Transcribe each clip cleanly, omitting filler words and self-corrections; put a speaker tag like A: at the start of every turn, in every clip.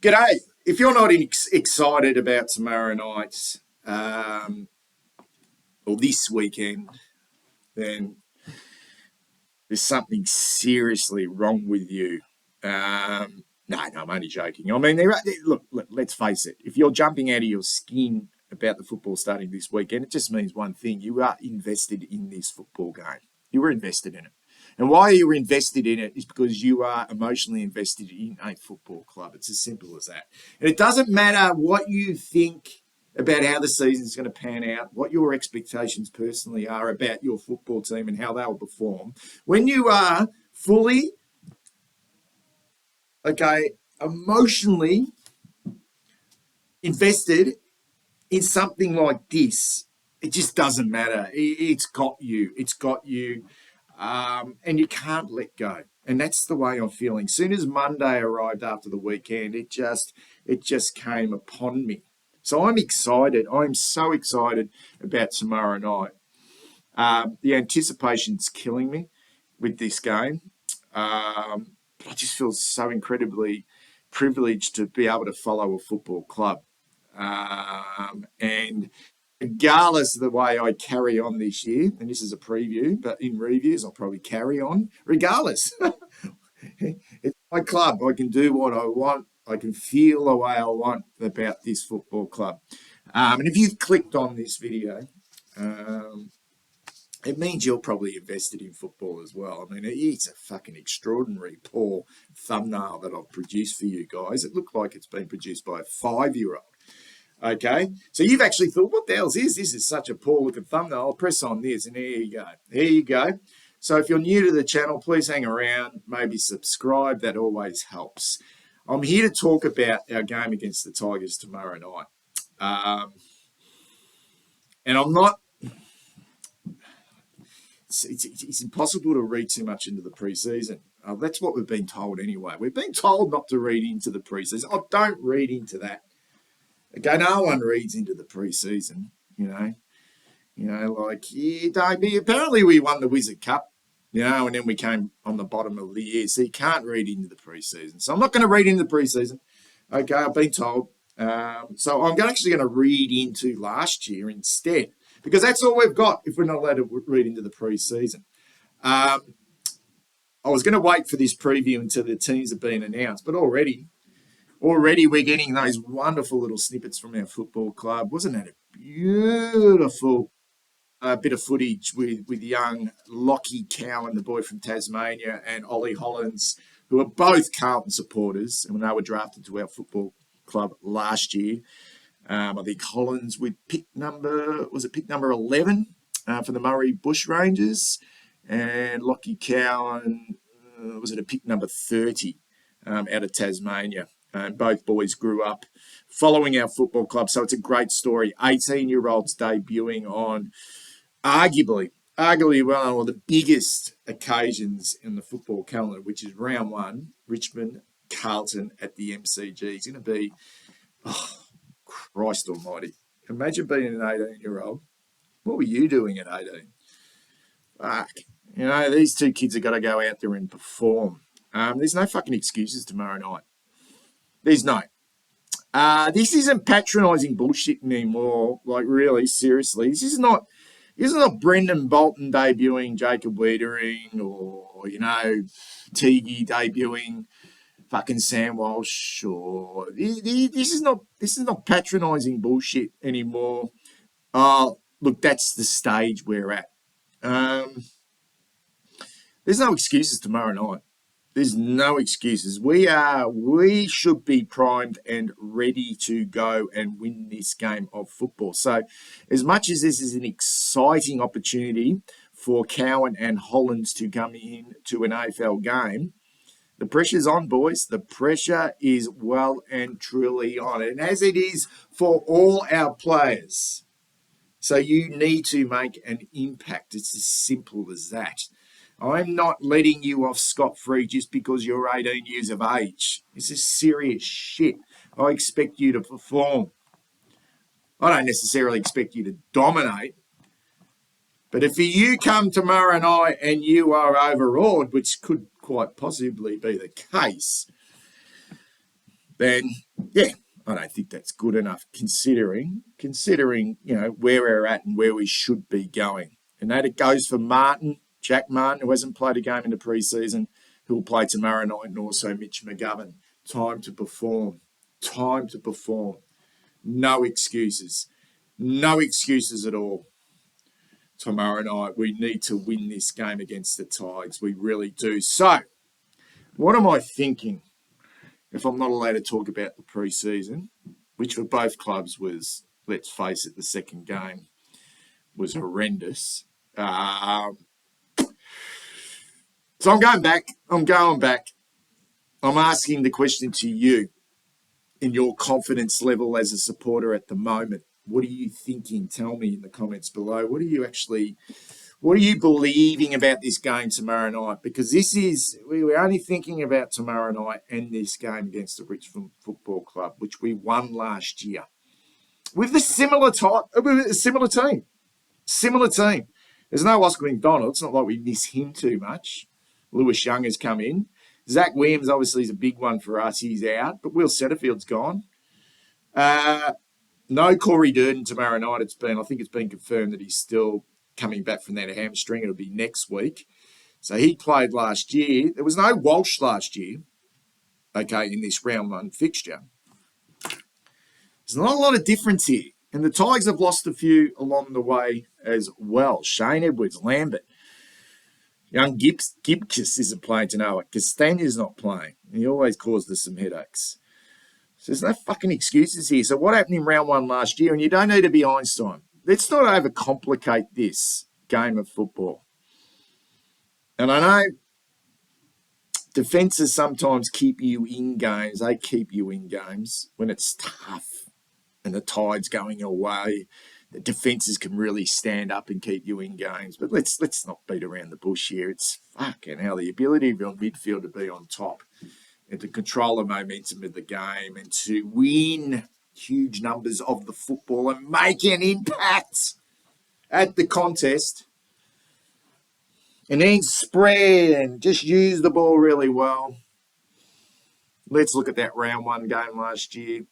A: G'day. If you're not excited about tomorrow night or this weekend, then there's something seriously wrong with you. No, I'm only joking. I mean, look, let's face it. If you're jumping out of your skin about the football starting this weekend, it just means one thing. You are invested in this football game. You were invested in it. And why you're invested in it is because you are emotionally invested in a football club. It's as simple as that. And it doesn't matter what you think about how the season is going to pan out, what your expectations personally are about your football team and how they'll perform. When you are fully, emotionally invested in something like this, it just doesn't matter. It's got you. It's got you. And you can't let go. And that's the way I'm feeling. As soon as Monday arrived after the weekend, it just came upon me. So I'm excited. I'm so excited about tomorrow night. The anticipation's killing me with this game. I just feel so incredibly privileged to be able to follow a football club. And regardless of the way I carry on this year, and this is a preview, but in reviews I'll probably carry on regardless. It's my club. I can do what I want. I can feel the way I want about this football club. And if you've clicked on this video, it means you're probably invested in football as well. I mean, it's a fucking extraordinary poor thumbnail that I've produced for you guys. It looked like it's been produced by a 5-year-old. Okay, so you've actually thought, what the hell is this? This is such a poor looking thumbnail. I'll press on this and there you go. There you go. So if you're new to the channel, please hang around, maybe subscribe. That always helps. I'm here to talk about our game against the Tigers tomorrow night. And I'm not, it's impossible to read too much into the preseason. That's what we've been told anyway. We've been told not to read into the preseason. I don't read into that. Okay, no one reads into the preseason, apparently we won the Wizard Cup, and then we came on the bottom of the year, so you can't read into the preseason. So I'm not going to read into the preseason. Okay, I've been told. So I'm actually going to read into last year instead, because that's all we've got if we're not allowed to read into the preseason. I was going to wait for this preview until the teams have been announced, but already we're getting those wonderful little snippets from our football club. Wasn't that a beautiful bit of footage with young Lockie Cowan, the boy from Tasmania, and Ollie Hollins, who are both Carlton supporters, and when they were drafted to our football club last year. I think Hollins with pick number 11 for the Murray Bush Rangers, and Lockie Cowan was at a pick number 30 out of Tasmania. Both boys grew up following our football club, so it's a great story. 18-year-olds debuting on arguably one of the biggest occasions in the football calendar, which is round one, Richmond, Carlton at the MCG. It's going to be, Christ almighty. Imagine being an 18-year-old. What were you doing at 18? Fuck. These two kids have got to go out there and perform. There's no fucking excuses tomorrow night. There's no. This isn't patronising bullshit anymore. Like, really, seriously. This is not Brendan Bolton debuting Jacob Wiedering or, Teague debuting fucking Sam Walsh. Or this is not patronising bullshit anymore. Look, that's the stage we're at. There's no excuses tomorrow night. There's no excuses. We should be primed and ready to go and win this game of football. So as much as this is an exciting opportunity for Cowan and Hollins to come in to an AFL game, the pressure's on, boys. The pressure is well and truly on. And as it is for all our players. So you need to make an impact. It's as simple as that. I'm not letting you off scot-free just because you're 18 years of age. This is serious shit. I expect you to perform. I don't necessarily expect you to dominate. But if you come tomorrow night and you are overawed, which could quite possibly be the case, then yeah, I don't think that's good enough considering where we're at and where we should be going. And that it goes for Jack Martin, who hasn't played a game in the preseason, who will play tomorrow night, and also Mitch McGovern. Time to perform. Time to perform. No excuses. No excuses at all. Tomorrow night, we need to win this game against the Tigers. We really do. So, what am I thinking? If I'm not allowed to talk about the pre-season, which for both clubs was, let's face it, the second game was horrendous. So I'm going back. I'm asking the question to you in your confidence level as a supporter at the moment. What are you thinking? Tell me in the comments below. What are you believing about this game tomorrow night? Because we're only thinking about tomorrow night and this game against the Richmond Football Club, which we won last year with a similar team. There's no Oscar McDonald. It's not like we miss him too much. Lewis Young has come in. Zach Williams obviously is a big one for us. He's out, but Will Setterfield's gone. No Corey Durden tomorrow night. I think it's been confirmed that he's still coming back from that hamstring. It'll be next week. So he played last year. There was no Walsh last year, in this round one fixture. There's not a lot of difference here. And the Tigers have lost a few along the way as well. Shane Edwards, Lambert. Young Gibcus isn't playing tonight. Castanier's not playing. He always caused us some headaches. So there's no fucking excuses here. So what happened in round one last year? And you don't need to be Einstein. Let's not overcomplicate this game of football. And I know defences sometimes keep you in games. They keep you in games when it's tough and the tide's going away. The defences can really stand up and keep you in games. But let's not beat around the bush here. It's fucking hell. The ability of your midfield to be on top and to control the momentum of the game and to win huge numbers of the football and make an impact at the contest. And then spread and just use the ball really well. Let's look at that round one game last year.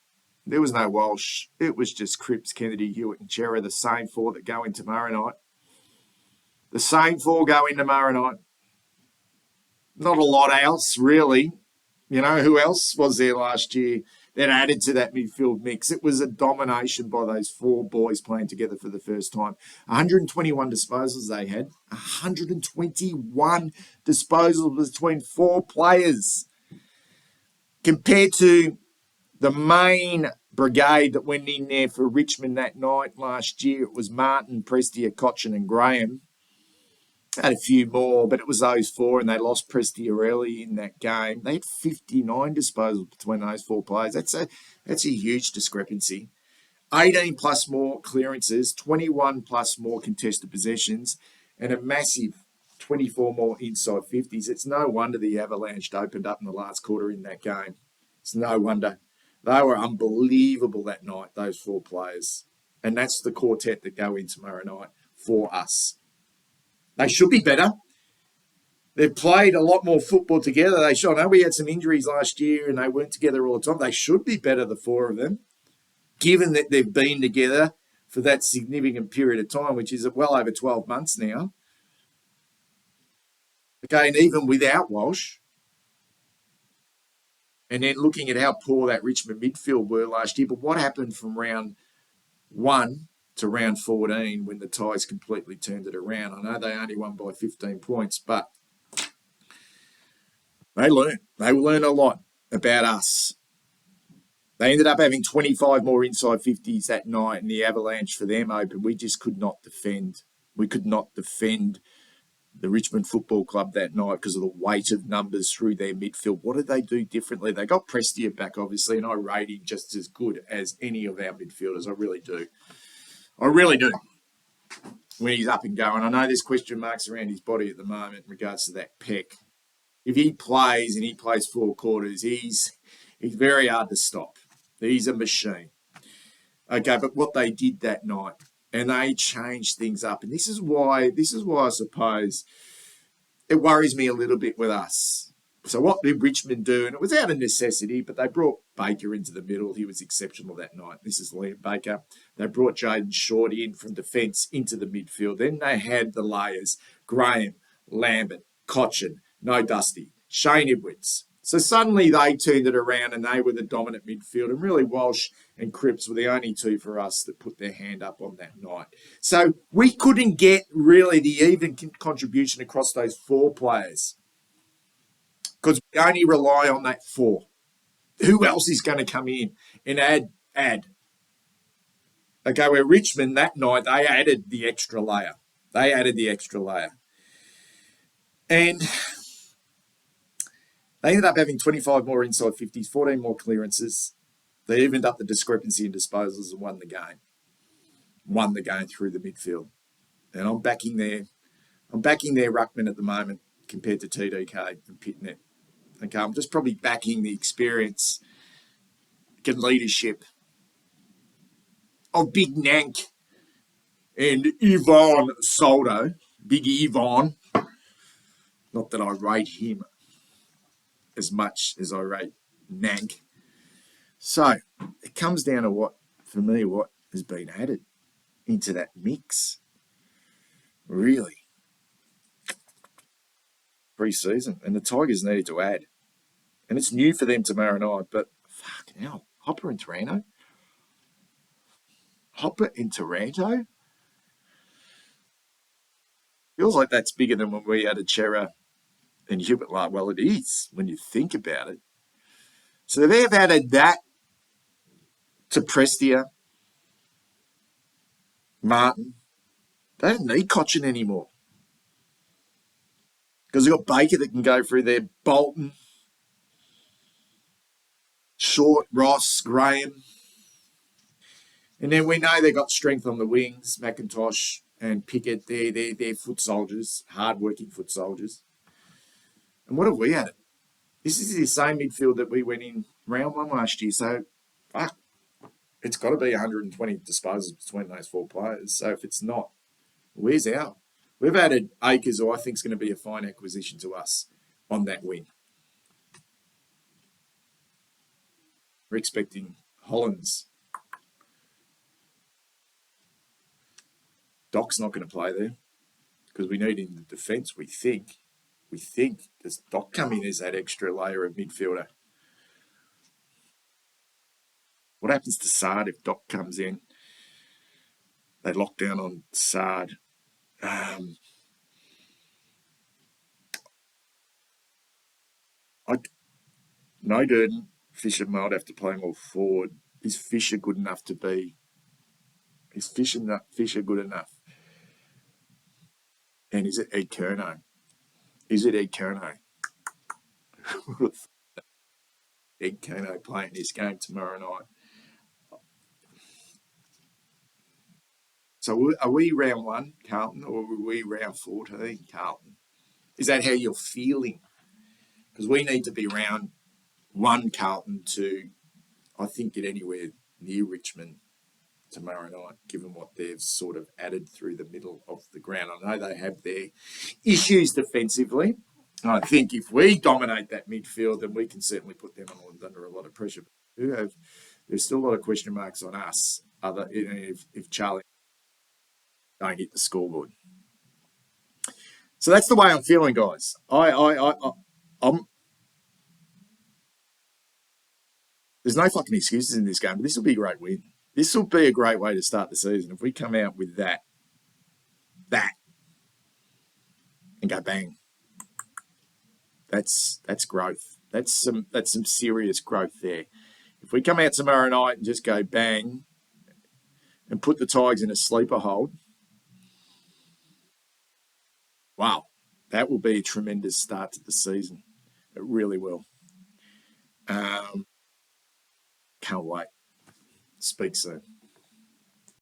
A: There was no Walsh. It was just Cripps, Kennedy, Hewitt and Chera, the same four that go in tomorrow night. The same four go in tomorrow night. Not a lot else, really. You know, who else was there last year that added to that midfield mix? It was a domination by those four boys playing together for the first time. 121 disposals they had. 121 disposals between four players. Compared to the main brigade that went in there for Richmond that night last year, it was Martin, Prestia, Cochin and Graham. Had a few more, but it was those four, and they lost Prestia early in that game. They had 59 disposals between those four players. That's a huge discrepancy. 18 plus more clearances, 21 plus more contested possessions, and a massive 24 more inside 50s. It's no wonder the Avalanche opened up in the last quarter in that game. It's no wonder. They were unbelievable that night, those four players. And that's the quartet that go in tomorrow night for us. They should be better. They've played a lot more football together. I know we had some injuries last year and they weren't together all the time. They should be better, the four of them, given that they've been together for that significant period of time, which is well over 12 months now. Okay, and even without Walsh. And then looking at how poor that Richmond midfield were last year. But what happened from round 1 to round 14 when the Tigers completely turned it around? I know they only won by 15 points, but they learned. They learned a lot about us. They ended up having 25 more inside 50s that night, and the Avalanche for them open. We just could not defend. We could not defend the Richmond Football Club that night because of the weight of numbers through their midfield. What did they do differently? They got Prestia back, obviously, and I rate him just as good as any of our midfielders. I really do. I really do. When he's up and going. I know there's question marks around his body at the moment in regards to that pec. If he plays and he plays 4 quarters, he's very hard to stop. He's a machine. Okay, but what they did that night, and they changed things up. And this is why I suppose it worries me a little bit with us So what did Richmond do? And it was out of necessity, but they brought Baker into the middle. He was exceptional that night. This is Liam Baker. They brought Jaden Short in from defence into the midfield. Then they had the layers, Graham, Lambert, Cochin, No Dusty, Shane Edwards. So suddenly they turned it around and they were the dominant midfield. And really Walsh and Cripps were the only two for us that put their hand up on that night. So we couldn't get really the even contribution across those four players, because we only rely on that four. Who else is going to come in and add? Okay, where Richmond that night, they added the extra layer. And they ended up having 25 more inside 50s, 14 more clearances. They evened up the discrepancy in disposals and won the game. Won the game through the midfield. And I'm backing their ruckman at the moment compared to TDK and Pitnet. Okay, I'm just probably backing the experience and leadership of Big Nank and Yvonne Soldo. Big Yvonne. Not that I rate him as much as I rate Nank. So it comes down to what has been added into that mix. Really. Pre-season. And the Tigers needed to add. And it's new for them tomorrow night, but fucking hell. Hopper and Taranto? Feels like that's bigger than when we added Chera and Hubert Lar. Well, it is when you think about it. So they've added that to Prestia, Martin. They don't need Cochin anymore, because they've got Baker that can go through there, Bolton, Short, Ross, Graham. And then we know they've got strength on the wings, McIntosh and Pickett. They're foot soldiers, hard-working foot soldiers. And what have we added? This is the same midfield that we went in round one last year. So, fuck, it's got to be 120 disposals between those four players. So if it's not, where's our? We've added Akers, who I think is going to be a fine acquisition to us on that wing. We're expecting Hollands. Doc's not going to play there because we need in the defence, we think. Does Doc come in as that extra layer of midfielder? What happens to Sard if Doc comes in? They lock down on Sard. No Durden. Fisher might have to play more forward. Is Fisher good enough to be? Is Fisher good enough? And is it Ed Curnow? Ed Curnow playing this game tomorrow night. So are we round one, Carlton, or are we round 14, Carlton? Is that how you're feeling? Because we need to be round one, Carlton, to, I think, get anywhere near Richmond tomorrow night, given what they've sort of added through the middle of the ground. I know they have their issues defensively. I think if we dominate that midfield, then we can certainly put them under a lot of pressure. There's still a lot of question marks on us, if Charlie don't hit the scoreboard. So that's the way I'm feeling, guys. I'm. There's no fucking excuses in this game, but this will be a great win. This will be a great way to start the season. If we come out with that, and go bang, that's growth. That's some serious growth there. If we come out tomorrow night and just go bang and put the Tigers in a sleeper hold, wow, that will be a tremendous start to the season. It really will. Can't wait. Speak soon.